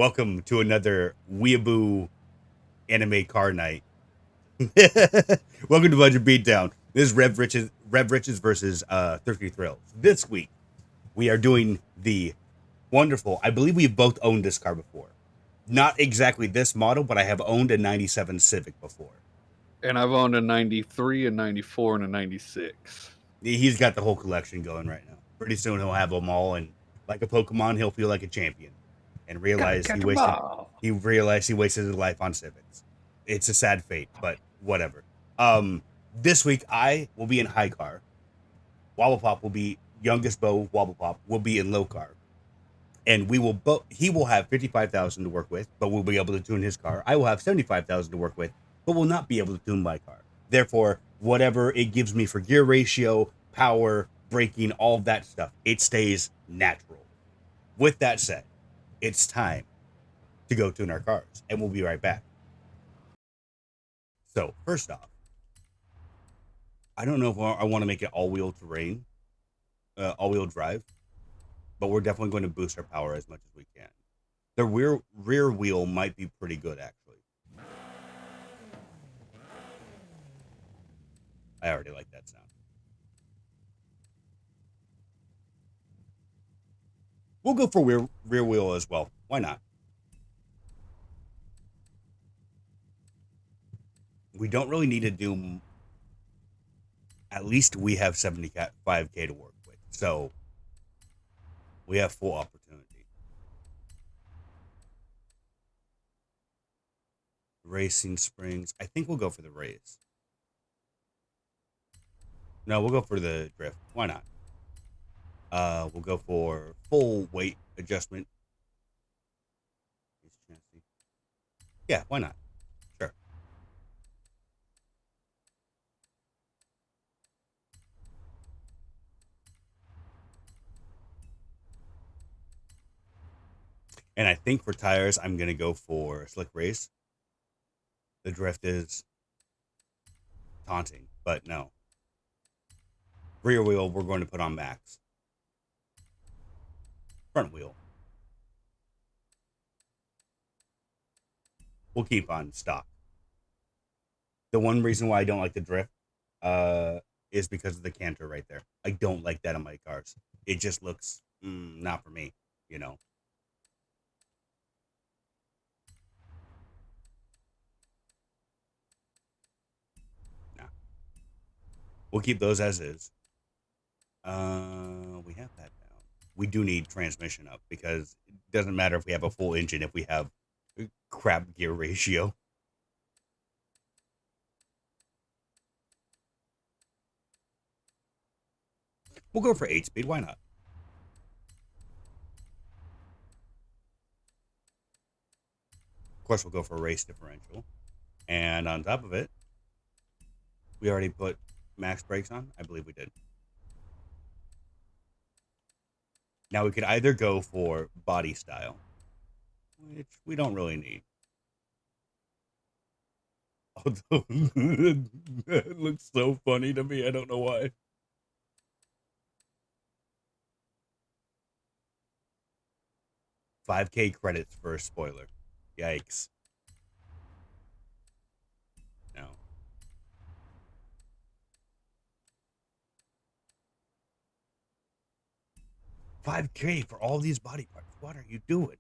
Welcome to another weeaboo anime car night. Welcome to Budget Beatdown. This is Revved Riches versus Thrifty Thrills. This week, we are doing the wonderful, I believe we've both owned this car before. Not exactly this model, but I have owned a 97 Civic before. And I've owned a 93, a 94, and a 96. He's got the whole collection going right now. Pretty soon he'll have them all, and like a Pokemon, he'll feel like a champion and Gotta realize catch 'em all. he wasted his life on Civics. It's a sad fate, but whatever. This week I will be in high car. Wobblepop will be youngest Bo. Wobblepop will be in low car, and we will both. He will have 55,000 to work with, but we'll be able to tune his car. I will have 75,000 to work with, but will not be able to tune my car. Therefore, whatever it gives me for gear ratio, power, braking, all that stuff, it stays natural. With that said, it's time to go tune our cars, and we'll be right back. So, first off, I don't know if I want to make it all-wheel terrain, all-wheel drive, but we're definitely going to boost our power as much as we can. The rear wheel might be pretty good, actually. I already like that sound. We'll go for rear wheel as well. Why not? We don't really need to do. At least we have 75K to work with, so we have full opportunity. Racing springs. I think we'll go for the race. No, we'll go for the drift. Why not? We'll go for full weight adjustment. Yeah, why not? Sure. And I think for tires, I'm going to go for slick race. The drift is taunting, but no. Rear wheel, we're going to put on max. Front wheel, we'll keep on stock. The one reason why I don't like the drift is because of the canter right there. I don't like that on my cars. It just looks not for me, you know. Nah. We'll keep those as is. We have that down. We do need transmission up because it doesn't matter if we have a full engine if we have crap gear ratio. We'll go for 8-speed. Why not? Of course, we'll go for a race differential. And on top of it, we already put max brakes on. I believe we did. Now we could either go for body style, which we don't really need. Although it looks so funny to me, I don't know why. 5K credits for a spoiler. Yikes. No. $5K for all these body parts. What are you doing?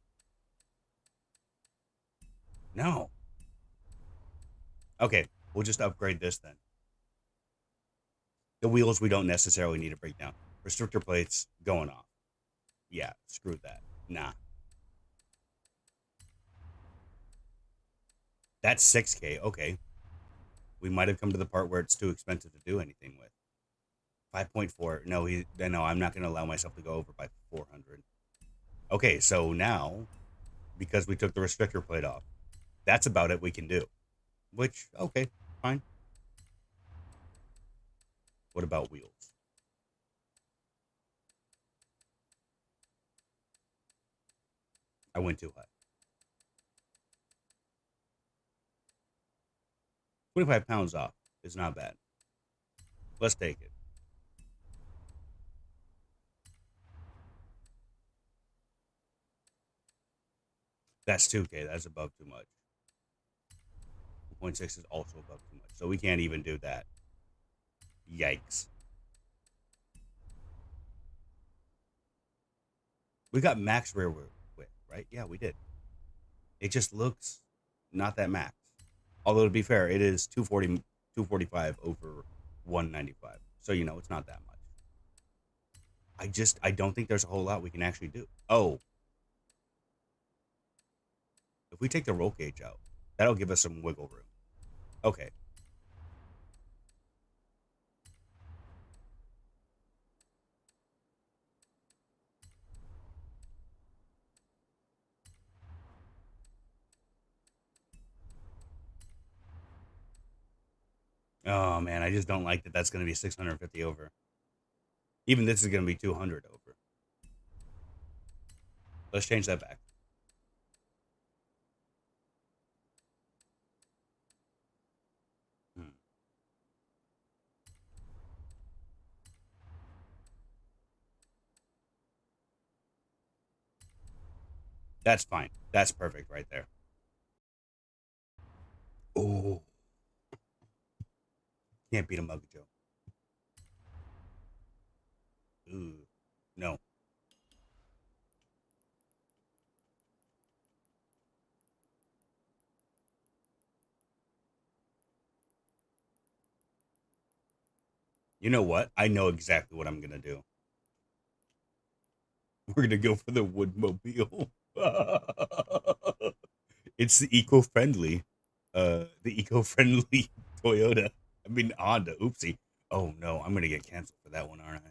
No. Okay, we'll just upgrade this then. The wheels we don't necessarily need to break down. Restrictor plates going off. Yeah, screw that. Nah. That's 6K. Okay. We might have come to the part where it's too expensive to do anything with. 5.4. No, I'm not going to allow myself to go over by 400. Okay, so now, because we took the restrictor plate off, that's about it we can do. Which, okay, fine. What about wheels? I went too high. 25 pounds off is not bad. Let's take it. That's 2K. That's above too much. 1.6 is also above too much. So we can't even do that. Yikes. We got max rear width, right? Yeah, we did. It just looks not that max. Although, to be fair, it is 245 over 195. So, it's not that much. I don't think there's a whole lot we can actually do. Oh. If we take the roll cage out, that'll give us some wiggle room. Okay. Oh, man, I just don't like that that's going to be 650 over. Even this is going to be 200 over. Let's change that back. That's fine. That's perfect right there. Oh. Can't beat a Mug Joe. Ooh. No. You know what? I know exactly what I'm going to do. We're going to go for the Woodmobile. It's the eco-friendly Toyota. I mean, Honda. Oopsie. Oh, no. I'm going to get canceled for that one, aren't I?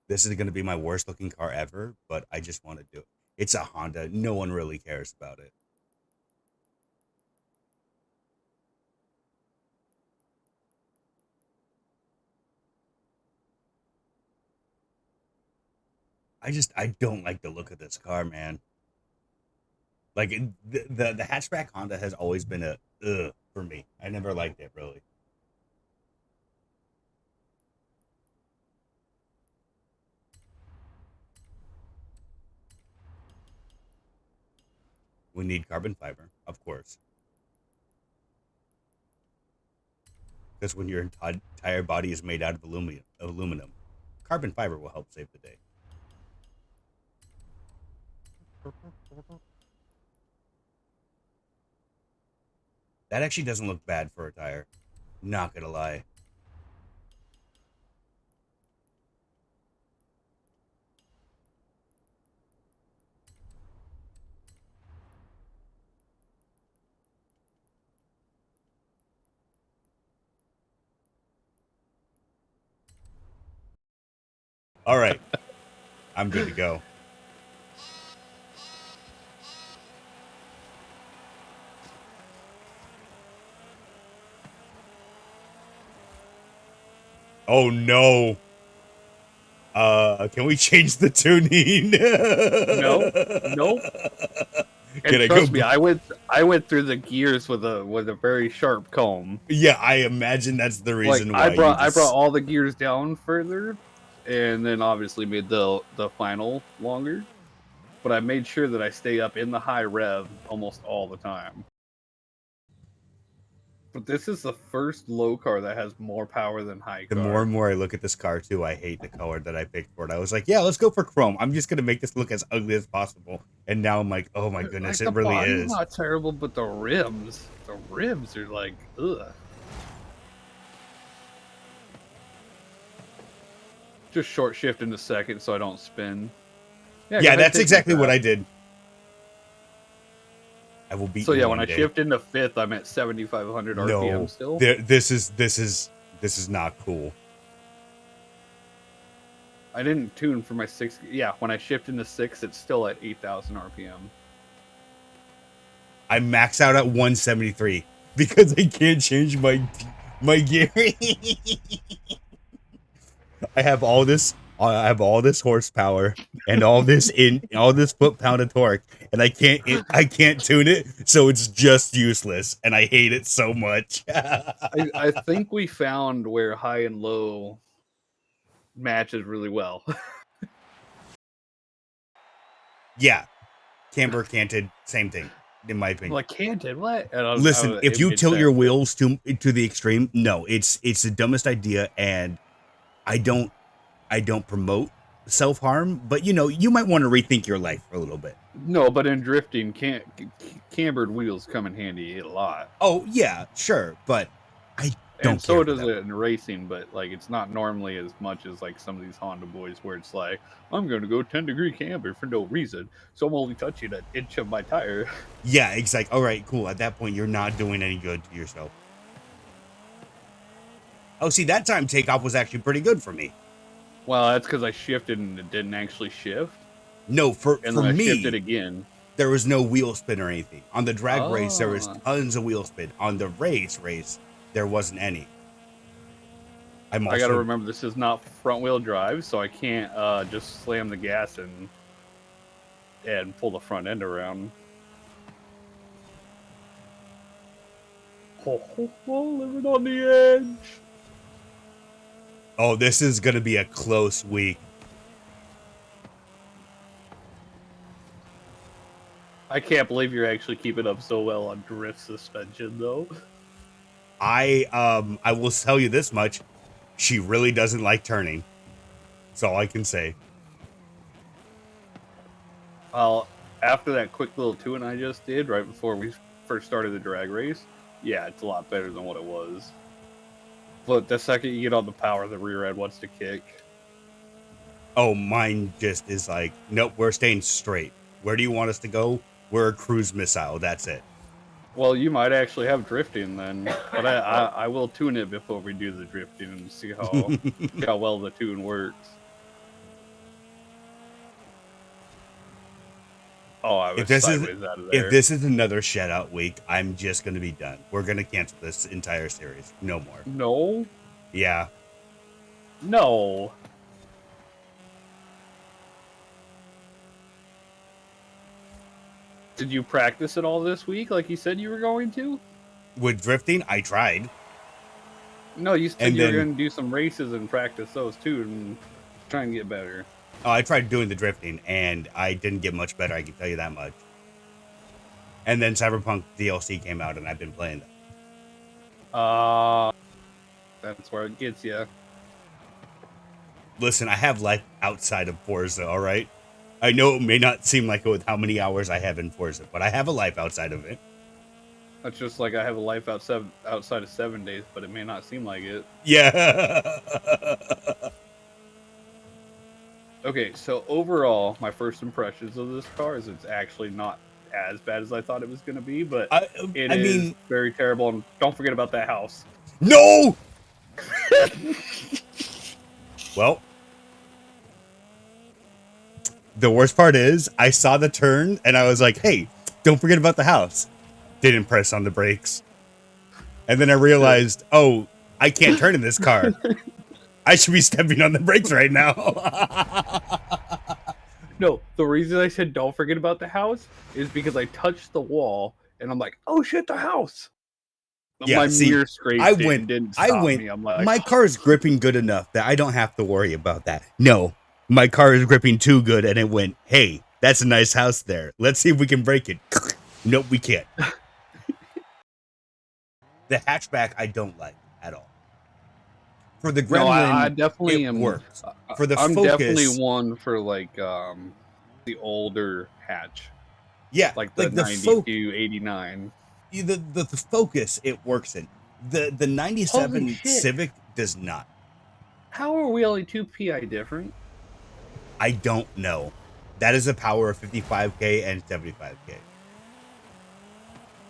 This is going to be my worst looking car ever, but I just want to do it. It's a Honda. No one really cares about it. I don't like the look of this car, man. Like the hatchback Honda has always been a for me. I never liked it really. We need carbon fiber, of course, because when your entire body is made out of aluminum, carbon fiber will help save the day. That actually doesn't look bad for a tire. Not gonna lie. All right, I'm good to go. Oh no. Can we change the tuning? Nope. And trust me, I went through the gears with a very sharp comb. Yeah, I imagine that's the reason why I brought all the gears down further, and then obviously made the final longer. But I made sure that I stay up in the high rev almost all the time. But this is the first low car that has more power than high car. The more and more I look at this car too, I hate the color that I picked for it. I was like, yeah, let's go for chrome. I'm just gonna make this look as ugly as possible. And now I'm like, oh my goodness, Like, it really is. Not terrible, but the rims are like, ugh. Just short shift into second so I don't spin. Yeah, that's exactly what I did. I will beat. So yeah, when I shift into fifth, I'm at 7,500 RPM still. This is not cool. I didn't tune for my sixth. Yeah, when I shift into sixth, it's still at 8,000 RPM. I max out at 173 because I can't change my gearing. I have all this horsepower and all this foot-pound of torque, and I can't tune it, so it's just useless, and I hate it so much. I think we found where high and low matches really well. Yeah, camber, canted, same thing, in my opinion. Like canted, what? Listen, if you tilt your wheels to the extreme, no, it's the dumbest idea, and I don't promote self-harm, but you might want to rethink your life for a little bit. No, but in drifting, cambered wheels come in handy a lot. Oh yeah, sure, but I don't And so care does for it in racing, but like it's not normally as much as like some of these Honda boys where it's like, I'm gonna go 10-degree camber for no reason, so I'm only touching an inch of my tire. Yeah, exactly. All right, cool. At that point, you're not doing any good to yourself. Oh, see, that time takeoff was actually pretty good for me. Well, that's because I shifted and it didn't actually shift. No, for And then I me, shifted again. there was no wheel spin or anything. On the drag race, there was Oh. tons of wheel spin. On the race, there wasn't any. I gotta remember this is not front wheel drive, so I can't just slam the gas and pull the front end around. Living on the edge. Oh, this is gonna be a close week. I can't believe you're actually keeping up so well on drift suspension, though. I will tell you this much: she really doesn't like turning. That's all I can say. Well, after that quick little tune I just did right before we first started the drag race, yeah, it's a lot better than what it was. But the second you get on the power, the rear end wants to kick. Oh, mine just is like, nope, we're staying straight. Where do you want us to go? We're a cruise missile. That's it. Well, you might actually have drifting then, but I will tune it before we do the drifting and see how well the tune works. Oh, I was sideways out of there. If this is another shed out week, I'm just gonna be done. We're gonna cancel this entire series. No more. No. Yeah. No. Did you practice it all this week like you said you were going to? With drifting, I tried. No, you said you were going to do some races and practice those too and try and get better. Oh, I tried doing the drifting, and I didn't get much better, I can tell you that much. And then Cyberpunk DLC came out, and I've been playing that. That's where it gets you. Listen, I have life outside of Forza, all right? I know it may not seem like it with how many hours I have in Forza, but I have a life outside of it. That's just like I have a life outside of 7 days, but it may not seem like it. Yeah. Okay, so overall, my first impressions of this car is it's actually not as bad as I thought it was going to be, but it is very terrible. And don't forget about that house. No! Well, the worst part is I saw the turn and I was like, hey, don't forget about the house. Didn't press on the brakes. And then I realized, oh, I can't turn in this car. I should be stepping on the brakes right now. No, the reason I said don't forget about the house is because I touched the wall and I'm like, oh shit, the house. Yeah, my mirror scraped it and didn't stop me. I'm like, my car is gripping good enough that I don't have to worry about that. No, my car is gripping too good and it went, hey, that's a nice house there. Let's see if we can break it. Nope, we can't. The hatchback I don't like at all. For the Gremlin, I definitely am. Works. For the I'm Focus, definitely one for like the older hatch. Yeah, like the 92, 89. The Focus it works in. The 97 Civic does not. How are we only 2 PI different? I don't know. That is a power of 55k and 75k.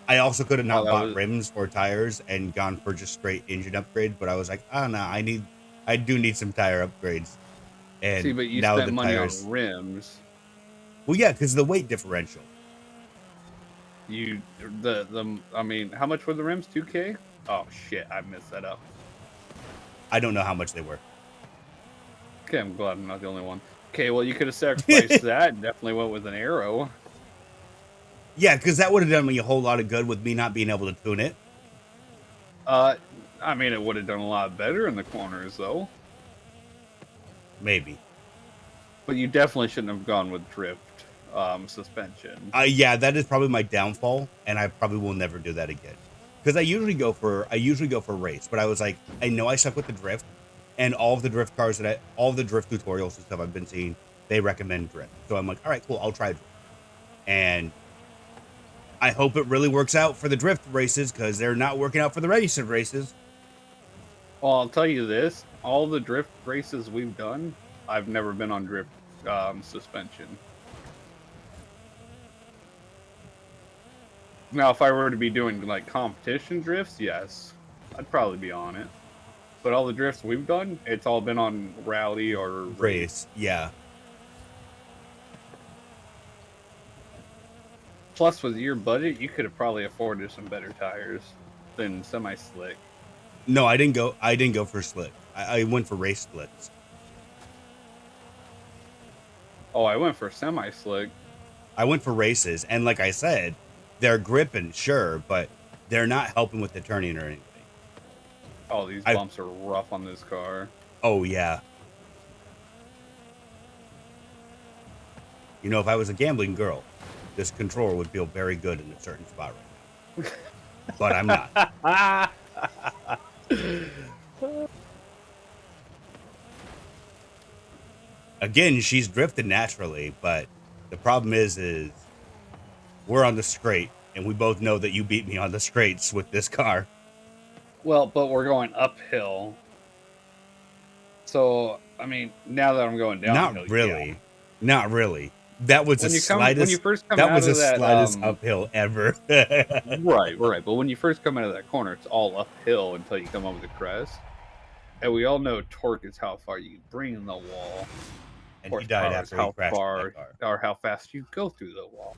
I also could have not bought rims or tires and gone for just straight engine upgrade, but I was like, oh no, I do need some tire upgrades. And see, but you now spent the money tires, on rims. Well, yeah, because the weight differential. I mean, how much were the rims? 2K? Oh shit, I messed that up. I don't know how much they were. Okay, I'm glad I'm not the only one. Okay, well, you could have sacrificed that and definitely went with an arrow. Yeah, because that would have done me a whole lot of good with me not being able to tune it. I mean, it would have done a lot better in the corners, though. Maybe. But you definitely shouldn't have gone with drift. suspension. Yeah, that is probably my downfall, and I probably will never do that again. Because I usually go for race, but I was like, I know I suck with the drift, and all of the drift cars all of the drift tutorials and stuff I've been seeing, they recommend drift. So I'm like, all right, cool, I'll try drift. And I hope it really works out for the drift races because they're not working out for the racing races. Well, I'll tell you this: all the drift races we've done, I've never been on drift suspension. Now, if I were to be doing like competition drifts, yes, I'd probably be on it. But all the drifts we've done, it's all been on rally or race. Yeah. Plus, with your budget, you could have probably afforded some better tires than semi-slick. No, I didn't go. I didn't go for slick. I went for race splits. Oh, I went for semi-slick. I went for races, and like I said, they're gripping, sure, but they're not helping with the turning or anything. Oh, these bumps are rough on this car. Oh, yeah. You know, if I was a gambling girl, this controller would feel very good in a certain spot right now. But I'm not. Again, she's drifted naturally, but the problem is we're on the straight, and we both know that you beat me on the straights with this car. Well, but we're going uphill. So, I mean, now that I'm going downhill, Not really. Yeah. Not really. That was when the you come, slightest. When you first come that out was of the that, slightest uphill ever. Right. But when you first come out of that corner, it's all uphill until you come over the crest. And we all know torque is how far you bring the wall. And he died after he crashed that car. Or how fast you go through the wall.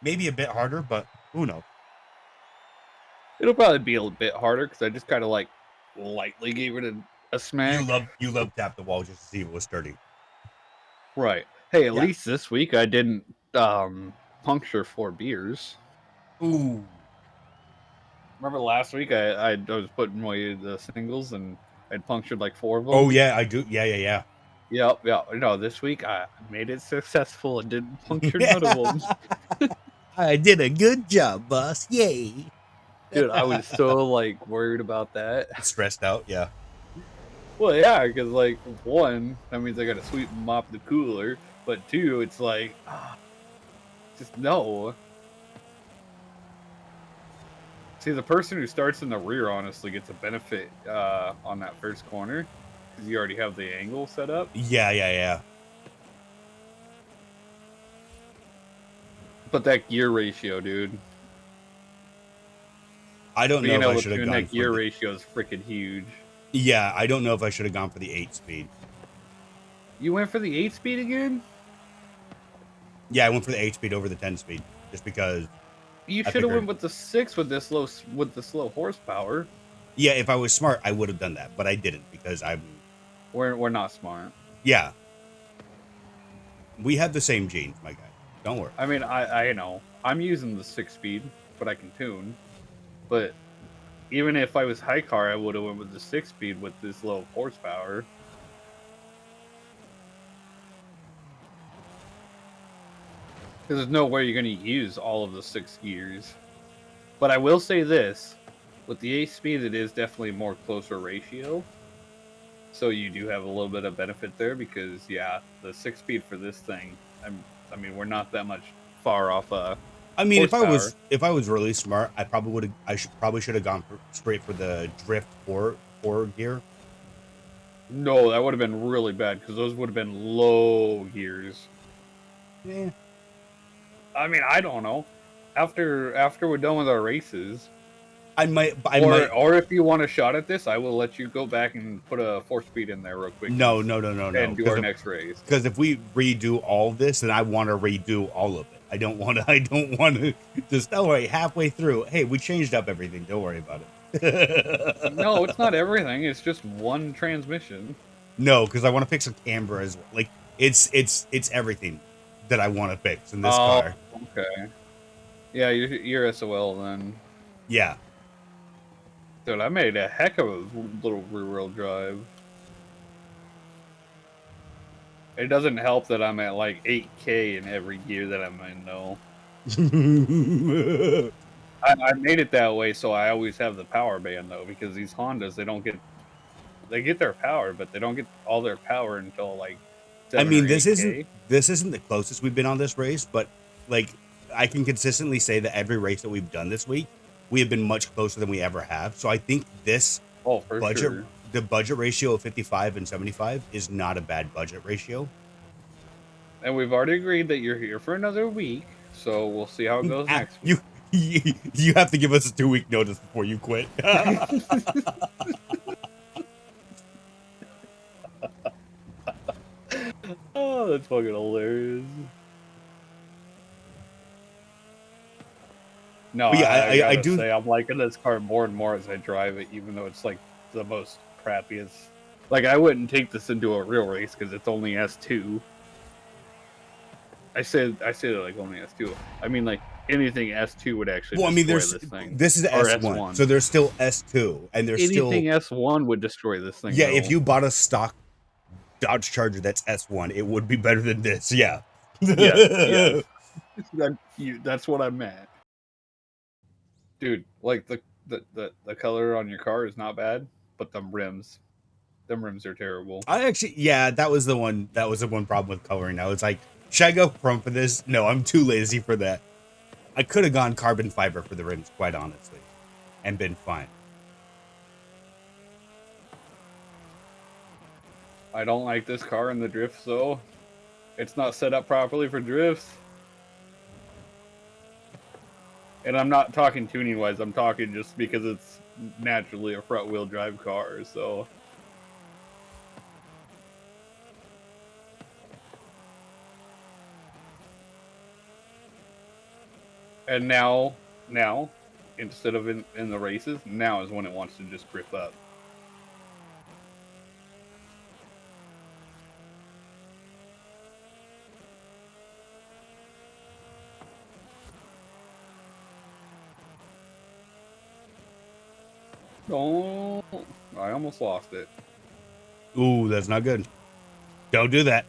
Maybe a bit harder, but who knows? It'll probably be a little bit harder because I just kind of like lightly gave it a smack. You love tap the wall just to see if it was sturdy. Right. Hey, at least this week I didn't puncture 4 beers. Ooh. Remember last week I was putting away the singles and I'd punctured like 4 of them. Oh yeah, I do. Yeah. Yep. No, this week I made it successful and didn't puncture none of them. I did a good job, boss. Yay. Dude, I was so like worried about that. Stressed out, yeah. Well, yeah, because like 1, that means I gotta sweep and mop the cooler, but 2, it's like, just no. See, the person who starts in the rear honestly gets a benefit on that first corner because you already have the angle set up. Yeah. But that gear ratio, dude. I don't know if I should have gone. That gear ratio is freaking huge. Yeah, I don't know if I should have gone for the 8-speed. You went for the 8-speed again? Yeah, I went for the 8-speed over the 10-speed just because. You should have went with the 6 with the slow horsepower. Yeah, if I was smart, I would have done that, but I didn't because I'm. We're not smart. Yeah. We have the same genes, my guy. Don't worry. I mean, I know I'm using the 6-speed, but I can tune. But even if I was high car, I would have went with the 6-speed with this low horsepower. Because there's no way you're going to use all of the 6 gears. But I will say this. With the 8-speed, it is definitely more closer ratio. So you do have a little bit of benefit there because, yeah, the 6-speed for this thing, I mean, we're not that much far off I mean, horsepower. if I was really smart, I probably should have gone straight for the drift 4 gear. No, that would have been really bad because those would have been low gears. Yeah. I mean, I don't know. After we're done with our races, I might. Or if you want a shot at this, I will let you go back and put a 4-speed in there real quick. No. And do our next race. Because if we redo all this, then I want to redo all of it. I don't want to just halfway through. Hey, we changed up everything. Don't worry about it. No, it's not everything. It's just one transmission. No, because I want to fix a camber as well. Like it's everything that I want to fix in this car. Okay. Yeah, you're SOL then. Yeah. Dude, I made a heck of a little rear-wheel drive. It doesn't help that I'm at like 8K in every gear that I'm in, though. I made it that way so I always have the power band, though, because these Hondas, they get their power, but they don't get all their power until like I 7 or mean, this isn't 8K. the closest we've been on this race, but like I can consistently say that every race that we've done this week, we have been much closer than we ever have. So I think this Oh, for budget, sure. the budget ratio of 55 and 75 is not a bad budget ratio. And we've already agreed that you're here for another week, so we'll see how it goes next week. You have to give us a 2-week notice before you quit. Oh, that's fucking hilarious. No, But yeah, I I gotta do. say, I'm liking this car more and more as I drive it, even though it's like the most crappiest. Like, I wouldn't take this into a real race because it's only S2. I said that like only S2. I mean, like anything S2 would actually Well, I mean, destroy this thing. this is Or S1, so there's still S2, and there's anything still S1 would destroy this thing. yeah. Though. If you bought a stock Dodge Charger that's S1, it would be better than this. Yeah. Yes. That's what I meant, dude. Like the color on your car is not bad, but them rims are terrible. I actually, yeah, that was the one. That was the one problem with coloring. I was like, should I go chrome for this? No, I'm too lazy for that. I could have gone carbon fiber for the rims, quite honestly, and been fine. I don't like this car in the drifts, though. It's not set up properly for drifts. And I'm not talking tuning wise, I'm talking just because it's naturally a front wheel drive car, so. And now, instead of in the races, now is when it wants to just grip up. Oh, I almost lost it. Ooh, that's not good. Don't do that.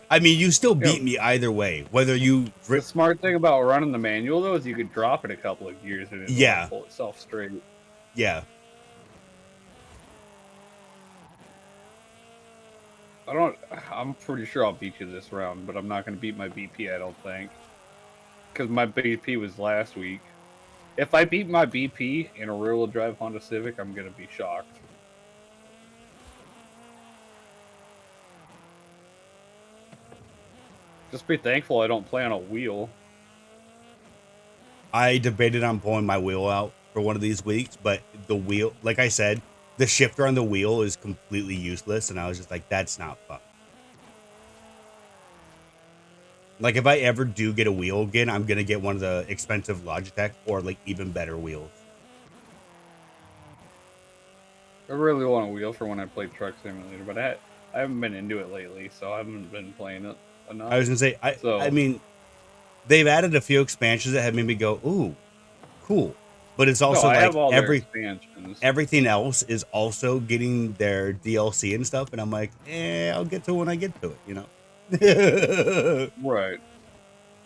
I mean, you still beat me either way. Whether you the smart thing about running the manual though is you could drop it a couple of gears and it'll pull itself straight. Yeah. I'm pretty sure I'll beat you this round, but I'm not going to beat my BP, I don't think. Because my BP was last week. If I beat my BP in a rear-wheel drive Honda Civic, I'm going to be shocked. Just be thankful I don't play on a wheel. I debated on pulling my wheel out for one of these weeks, but the wheel, like I said, the shifter on the wheel is completely useless, and I was just like, that's not fun. Like, if I ever do get a wheel again, I'm going to get one of the expensive Logitech or, like, even better wheels. I really want a wheel for when I play Truck Simulator, but I haven't been into it lately, so I haven't been playing it enough. I was going to say, I mean, they've added a few expansions that have made me go, ooh, cool. But it's also like everything else is also getting their DLC and stuff, and I'm like, I'll get to it when I get to it, you know? Right.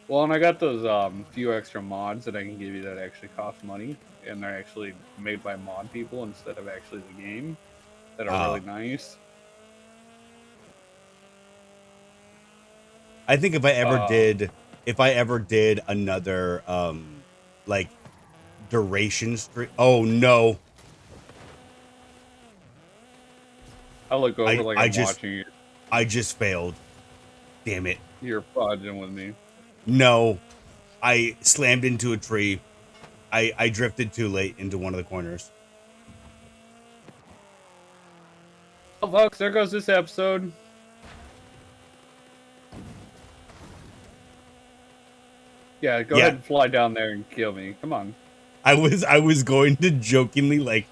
Well, and I got those few extra mods that I can give you that actually cost money, and they're actually made by mod people instead of actually the game, that are really nice. I think if I ever did another like duration stream. Oh no! I look over like I'm watching you. I just failed. Damn it! You're podging with me. No, I slammed into a tree. I drifted too late into one of the corners. Oh, folks, there goes this episode. Yeah, go ahead and fly down there and kill me. Come on. I was going to jokingly like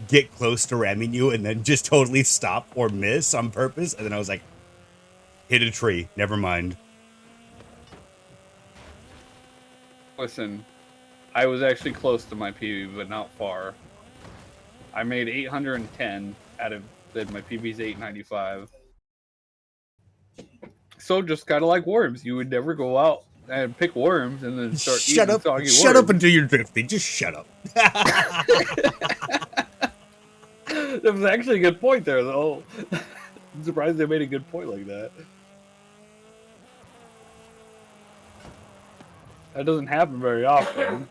get close to ramming you and then just totally stop or miss on purpose, and then I was like, hit a tree. Never mind. Listen, I was actually close to my PB, but not far. I made 810 out of my PB's 895. So just kind of like worms, you would never go out and pick worms and then start Shut eating up! soggy Shut up worms. until you're drifting. Just shut up. That was actually a good point there, though. I'm surprised they made a good point like that. That doesn't happen very often.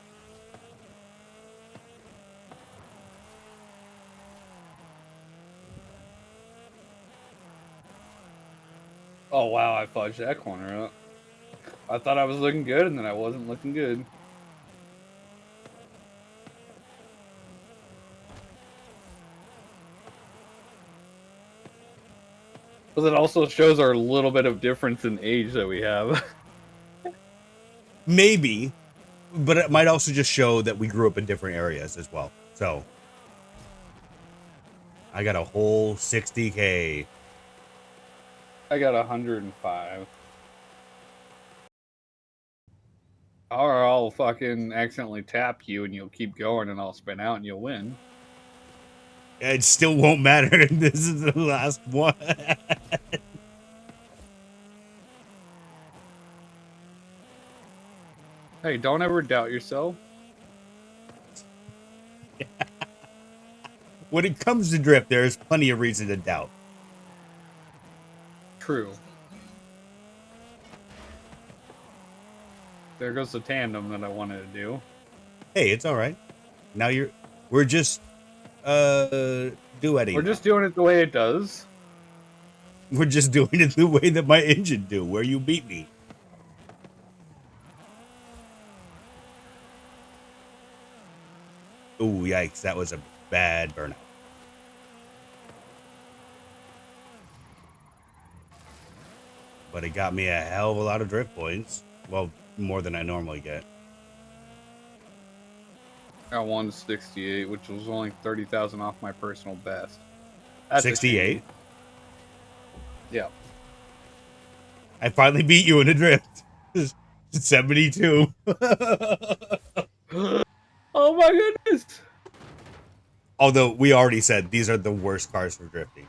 Oh wow, I fudged that corner up. I thought I was looking good, and then I wasn't looking good. But it also shows our little bit of difference in age that we have. Maybe, but it might also just show that we grew up in different areas as well. So I got a whole 60K. I got 105. Or I'll fucking accidentally tap you and you'll keep going and I'll spin out and you'll win. It still won't matter. This is the last one. Hey, don't ever doubt yourself. When it comes to drift, there's plenty of reason to doubt. True. There goes the tandem that I wanted to do. Hey, it's all right. Now we're just duetting. We're just doing it the way it does. We're just doing it the way that my engine do, where you beat me. Ooh, yikes, that was a bad burnout. But it got me a hell of a lot of drift points. Well, more than I normally get. I got 168, which was only 30,000 off my personal best. That's 68? Yeah. I finally beat you in a drift. 72. Oh my goodness! Although we already said these are the worst cars for drifting.